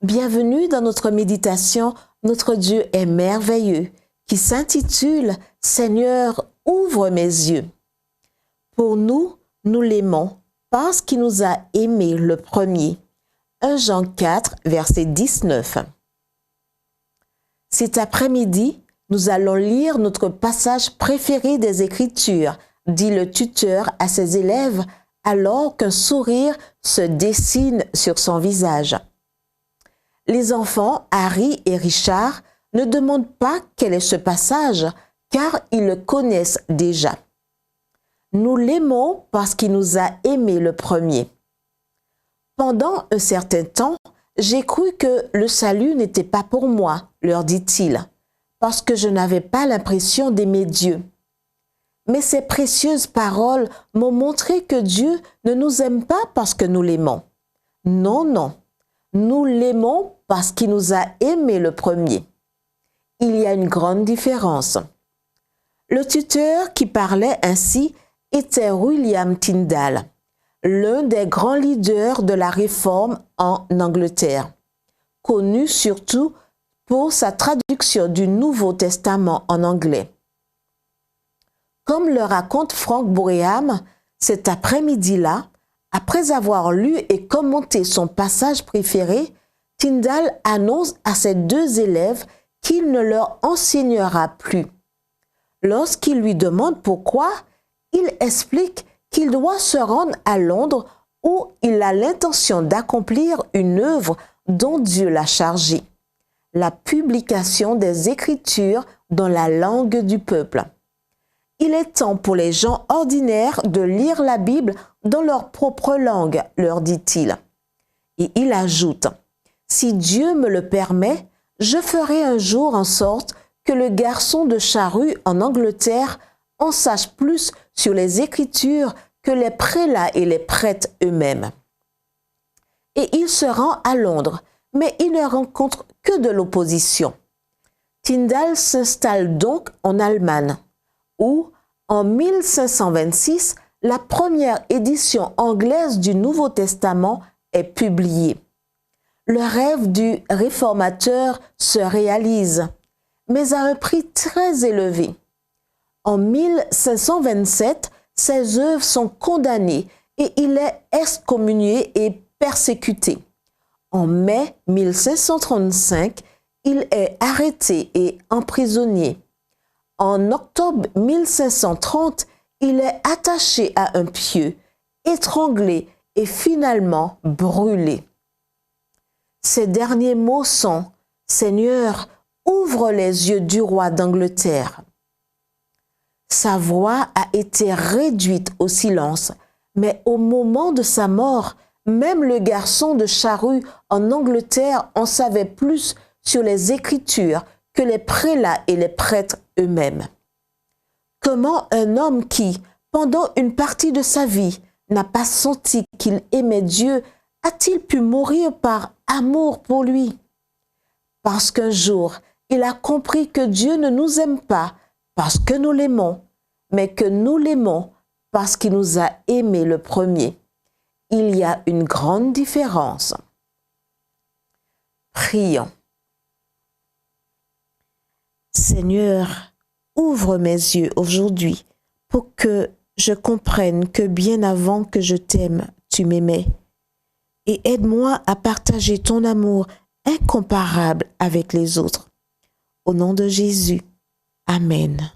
Bienvenue dans notre méditation « Notre Dieu est merveilleux » qui s'intitule « Seigneur, ouvre mes yeux ». Pour nous, nous l'aimons parce qu'il nous a aimés le premier. 1 Jean 4, verset 19. Cet après-midi, nous allons lire notre passage préféré des Écritures, dit le tuteur à ses élèves alors qu'un sourire se dessine sur son visage. Les enfants, Harry et Richard, ne demandent pas quel est ce passage, car ils le connaissent déjà. Nous l'aimons parce qu'il nous a aimés le premier. Pendant un certain temps, j'ai cru que le salut n'était pas pour moi, leur dit-il, parce que je n'avais pas l'impression d'aimer Dieu. Mais ces précieuses paroles m'ont montré que Dieu ne nous aime pas parce que nous l'aimons. Non, non, nous l'aimons parce qu'il nous a aimés le premier. Il y a une grande différence. Le tuteur qui parlait ainsi était William Tyndale, l'un des grands leaders de la Réforme en Angleterre, connu surtout pour sa traduction du Nouveau Testament en anglais. Comme le raconte Frank Boréham, cet après-midi-là, après avoir lu et commenté son passage préféré, Tyndale annonce à ses deux élèves qu'il ne leur enseignera plus. Lorsqu'il lui demande pourquoi, il explique qu'il doit se rendre à Londres où il a l'intention d'accomplir une œuvre dont Dieu l'a chargé, la publication des Écritures dans la langue du peuple. Il est temps pour les gens ordinaires de lire la Bible dans leur propre langue, leur dit-il. Et il ajoute, « Si Dieu me le permet, je ferai un jour en sorte que le garçon de charrue en Angleterre en sache plus sur les Écritures que les prélats et les prêtres eux-mêmes. » Et il se rend à Londres, mais il ne rencontre que de l'opposition. Tyndale s'installe donc en Allemagne, où, en 1526, la première édition anglaise du Nouveau Testament est publiée. Le rêve du réformateur se réalise, mais à un prix très élevé. En 1527, ses œuvres sont condamnées et il est excommunié et persécuté. En mai 1535, il est arrêté et emprisonné. En octobre 1530, il est attaché à un pieu, étranglé et finalement brûlé. Ses derniers mots sont « Seigneur, ouvre les yeux du roi d'Angleterre ». Sa voix a été réduite au silence, mais au moment de sa mort, même le garçon de charrue en Angleterre en savait plus sur les Écritures que les prélats et les prêtres eux-mêmes. Comment un homme qui, pendant une partie de sa vie, n'a pas senti qu'il aimait Dieu, a-t-il pu mourir par amour pour lui? Parce qu'un jour, il a compris que Dieu ne nous aime pas parce que nous l'aimons, mais que nous l'aimons parce qu'il nous a aimés le premier. Il y a une grande différence. Prions. Seigneur, ouvre mes yeux aujourd'hui pour que je comprenne que bien avant que je t'aime, tu m'aimais. Et aide-moi à partager ton amour incomparable avec les autres. Au nom de Jésus. Amen.